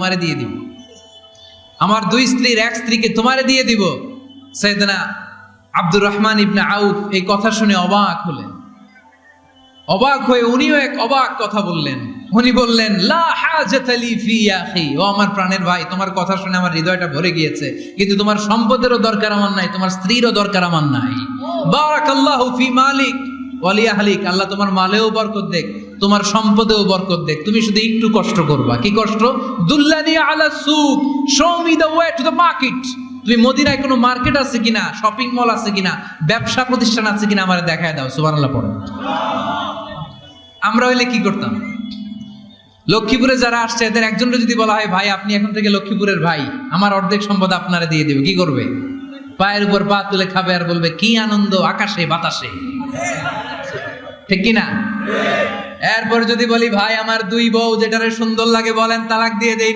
তোমারে দিয়ে দিব, আমার দুই স্ত্রীর এক স্ত্রীকে তোমারে দিয়ে দিব। সাইয়েদনা আব্দুর রহমান ইবনে আউফ এই কথা শুনে অবাক হলেন। অবাক হয়ে উনিও এক অবাক কথা বললেন। উনি বললেন, লা হাজাতা লি ফি ইয়া আখি, ও আমার প্রাণের ভাই, তোমার কথা শুনে আমার হৃদয়টা ভরে গিয়েছে, কিন্তু তোমার সম্পদেরও দরকার আমার নাই, তোমার স্ত্রীরও দরকার আমার নাই। বারাকাল্লাহু ফি মালিক ওয়া লি আহলিক, আল্লাহ তোমার মালেও বরকত দেখ, তোমার সম্পদেও বরকত দেখ, তুমি শুধু একটু কষ্ট করবা। কি কষ্ট? দুল্লানি আলা সুক, show me the way to the market. তুমি মদিনায় কোনো মার্কেট আছে কিনা, শপিং মল আছে কিনা, ব্যবসা প্রতিষ্ঠান আছে কিনা আমারে দেখায় দাও। সুবহানাল্লাহ পড়ো। আমরা হইলে কি করতাম? লক্ষ্মীপুরে যারা আসছে এদের একজনকে যদি বলা হয়, ভাই আপনি এখন থেকে লক্ষ্মীপুরের ভাই, আমার অর্ধেক সম্পদ আপনারে দিয়ে দেবে, কি করবে? পায়ের উপর পা তুলে খাবে আর বলবে, কি আনন্দ আকাশে বাতাসে। ঠিক কিনা? এরপর যদি বলি, ভাই আমার দুই বউ, যেটারে সুন্দর লাগে বলেন তালাক দিয়ে দেই।